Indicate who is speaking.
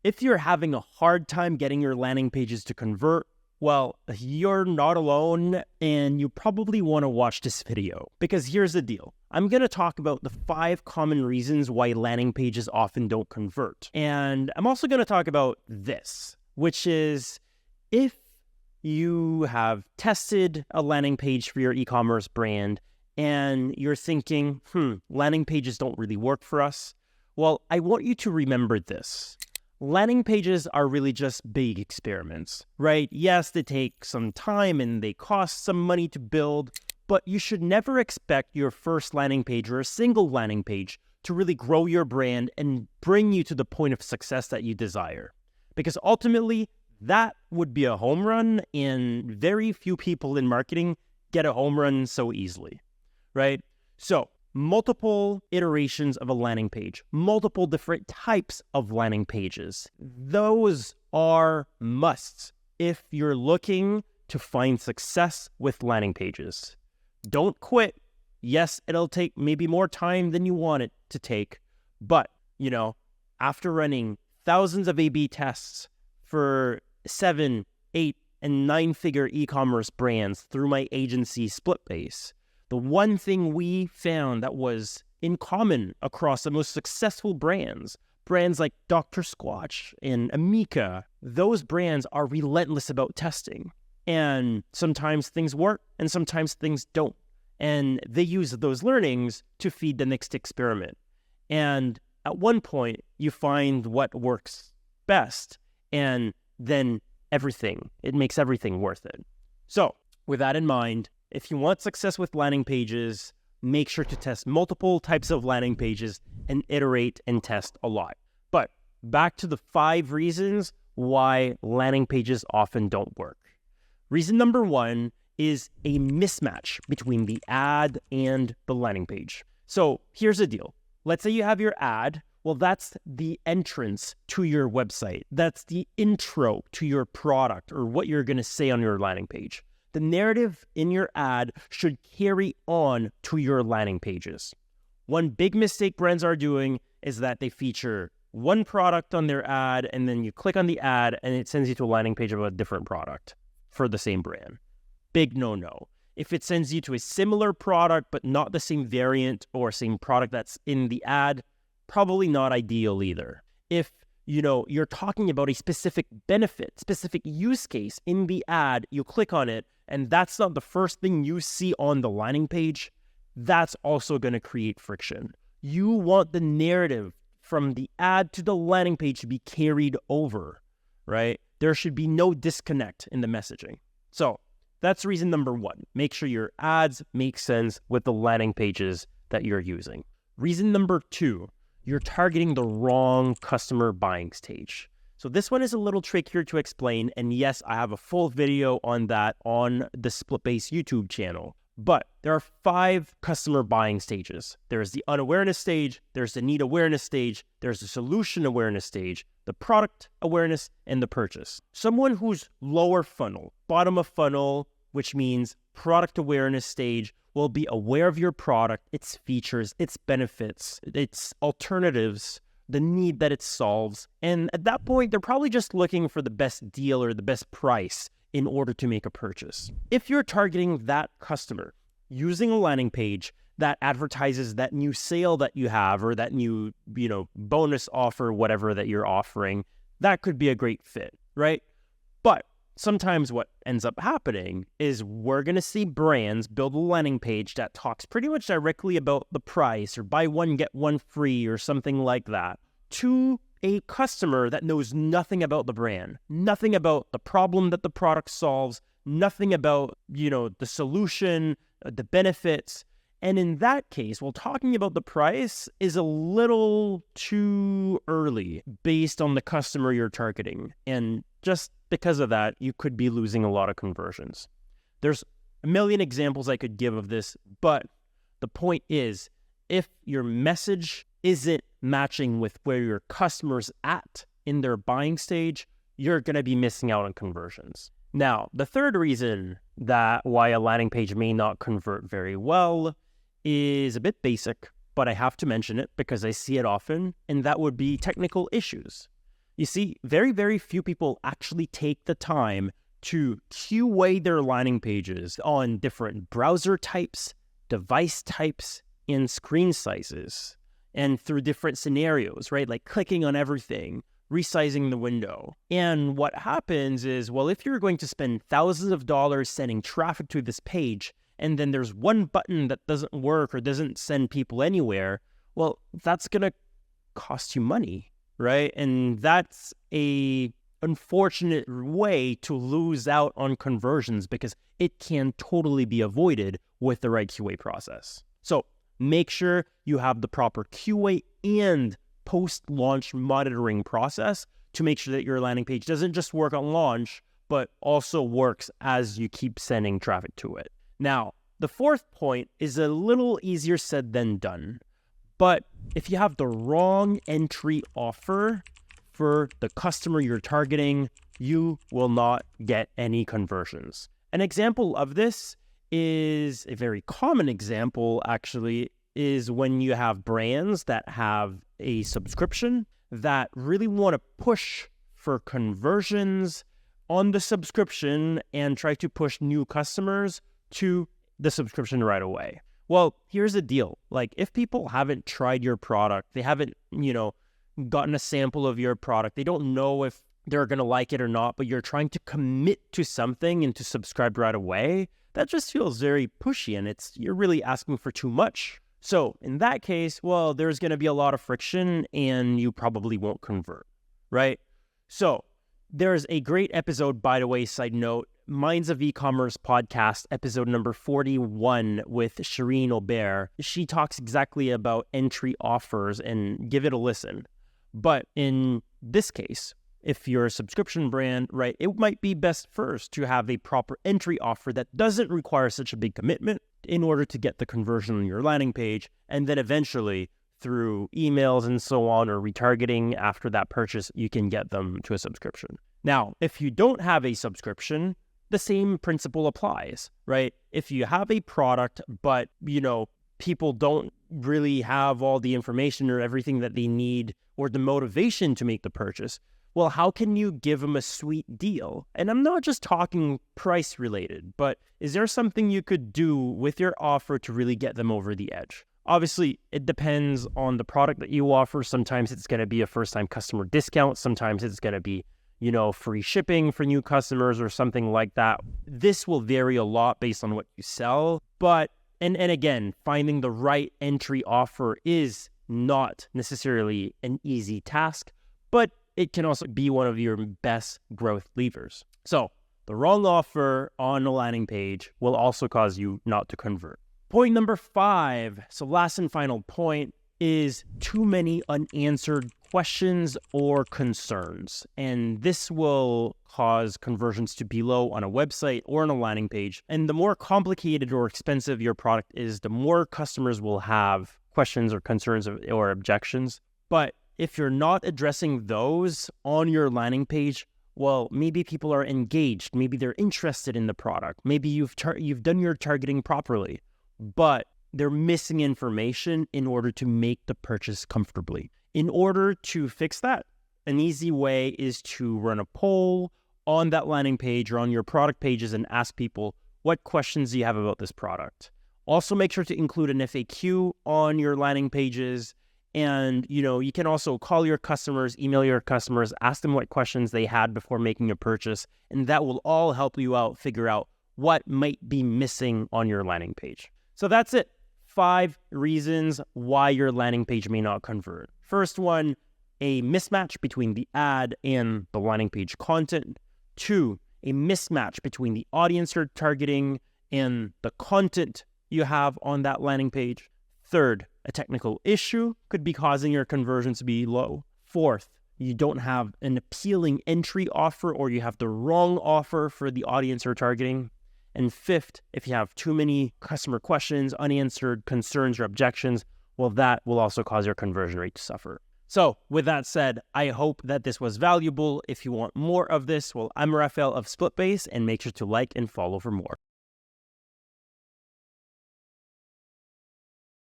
Speaker 1: If you're having a hard time getting your landing pages to convert, well, you're not alone, and you probably want to watch this video, because here's the deal. I'm going to talk about the 5 common reasons why landing pages often don't convert. And I'm also going to talk about this, which is if you have tested a landing page for your e-commerce brand and you're thinking, landing pages don't really work for us. Well, I want you to remember this. Landing pages are really just big experiments, right? Yes, they take some time and they cost some money to build, but you should never expect your first landing page or a single landing page to really grow your brand and bring you to the point of success that you desire. Because ultimately, that would be a home run, and very few people in marketing get a home run so easily, right? So, multiple iterations of a landing page, multiple different types of landing pages. Those are musts if you're looking to find success with landing pages. Don't quit. Yes, it'll take maybe more time than you want it to take, but, after running thousands of A/B tests for 7, 8, and 9-figure e-commerce brands through my agency SplitBase, the one thing we found that was in common across the most successful brands like Dr. Squatch and Amika, those brands are relentless about testing. And sometimes things work and sometimes things don't. And they use those learnings to feed the next experiment. And at one point, you find what works best, and then it makes everything worth it. So with that in mind, if you want success with landing pages, make sure to test multiple types of landing pages and iterate and test a lot. But back to the 5 reasons why landing pages often don't work. Reason number 1 is a mismatch between the ad and the landing page. So here's the deal. Let's say you have your ad. Well, that's the entrance to your website. That's the intro to your product or what you're going to say on your landing page. The narrative in your ad should carry on to your landing pages. One big mistake brands are doing is that they feature one product on their ad, and then you click on the ad and it sends you to a landing page of a different product for the same brand. Big no-no. If it sends you to a similar product but not the same variant or same product that's in the ad, probably not ideal either. If you're talking about a specific benefit, specific use case in the ad, you click on it, and that's not the first thing you see on the landing page, that's also going to create friction. You want the narrative from the ad to the landing page to be carried over, right? There should be no disconnect in the messaging. So that's reason number 1. Make sure your ads make sense with the landing pages that you're using. Reason number 2, you're targeting the wrong customer buying stage. So this one is a little trickier to explain, and yes, I have a full video on that on the SplitBase YouTube channel. But there are 5 customer buying stages. There's the unawareness stage, there's the need awareness stage, there's the solution awareness stage, the product awareness, and the purchase. Someone who's lower funnel, bottom of funnel, which means product awareness stage, will be aware of your product, its features, its benefits, its alternatives, the need that it solves. And at that point, they're probably just looking for the best deal or the best price in order to make a purchase. If you're targeting that customer using a landing page that advertises that new sale that you have or that new, bonus offer, whatever that you're offering, that could be a great fit, right? But sometimes what ends up happening is we're going to see brands build a landing page that talks pretty much directly about the price or buy one, get one free or something like that to a customer that knows nothing about the brand, nothing about the problem that the product solves, nothing about, the solution, the benefits. And in that case, talking about the price is a little too early based on the customer you're targeting. And just because of that, you could be losing a lot of conversions. There's a million examples I could give of this, but the point is, if your message isn't matching with where your customer's at in their buying stage, you're going to be missing out on conversions. Now, the third reason that why a landing page may not convert very well is a bit basic, but I have to mention it because I see it often, and that would be technical issues. You see, very, very few people actually take the time to QA their landing pages on different browser types, device types, and screen sizes, and through different scenarios, right? Like clicking on everything, resizing the window. And what happens is, well, if you're going to spend thousands of dollars sending traffic to this page, and then there's one button that doesn't work or doesn't send people anywhere, well, that's going to cost you money, right? And that's a unfortunate way to lose out on conversions because it can totally be avoided with the right QA process. So make sure you have the proper QA and post-launch monitoring process to make sure that your landing page doesn't just work on launch, but also works as you keep sending traffic to it. Now, the fourth point is a little easier said than done, but if you have the wrong entry offer for the customer you're targeting, you will not get any conversions. An example of this is a very common example, actually, is when you have brands that have a subscription that really want to push for conversions on the subscription and try to push new customers to the subscription right away. Well, here's the deal. Like, if people haven't tried your product, they haven't, gotten a sample of your product, they don't know if they're going to like it or not, but you're trying to commit to something and to subscribe right away, that just feels very pushy and you're really asking for too much. So in that case, well, there's going to be a lot of friction and you probably won't convert, right? So there's a great episode, by the way, side note, Minds of E-Commerce podcast, episode number 41 with Shireen Aubert. She talks exactly about entry offers, and give it a listen. But in this case, if you're a subscription brand, right, it might be best first to have a proper entry offer that doesn't require such a big commitment in order to get the conversion on your landing page. And then eventually, through emails and so on, or retargeting after that purchase, you can get them to a subscription. Now, if you don't have a subscription, the same principle applies, right? If you have a product, but, people don't really have all the information or everything that they need or the motivation to make the purchase, well, how can you give them a sweet deal? And I'm not just talking price related, but is there something you could do with your offer to really get them over the edge? Obviously, it depends on the product that you offer. Sometimes it's going to be a first-time customer discount. Sometimes it's going to be free shipping for new customers or something like that. This will vary a lot based on what you sell. But, and again, finding the right entry offer is not necessarily an easy task, but it can also be one of your best growth levers. So the wrong offer on a landing page will also cause you not to convert. Point number 5, so last and final point, is too many unanswered questions or concerns. And this will cause conversions to be low on a website or on a landing page. And the more complicated or expensive your product is, the more customers will have questions or concerns or objections. But if you're not addressing those on your landing page, well, maybe people are engaged. Maybe they're interested in the product. Maybe you've done your targeting properly, but they're missing information in order to make the purchase comfortably. In order to fix that, an easy way is to run a poll on that landing page or on your product pages and ask people, what questions do you have about this product? Also, make sure to include an FAQ on your landing pages. And, you can also call your customers, email your customers, ask them what questions they had before making a purchase. And that will all help you out, figure out what might be missing on your landing page. So that's it. 5 reasons why your landing page may not convert. First one, a mismatch between the ad and the landing page content. 2, a mismatch between the audience you're targeting and the content you have on that landing page. 3rd, a technical issue could be causing your conversions to be low. 4th, you don't have an appealing entry offer or you have the wrong offer for the audience you're targeting. And 5th, if you have too many customer questions, unanswered concerns or objections, well, that will also cause your conversion rate to suffer. So with that said, I hope that this was valuable. If you want more of this, well, I'm Raphael of SplitBase, and make sure to like and follow for more.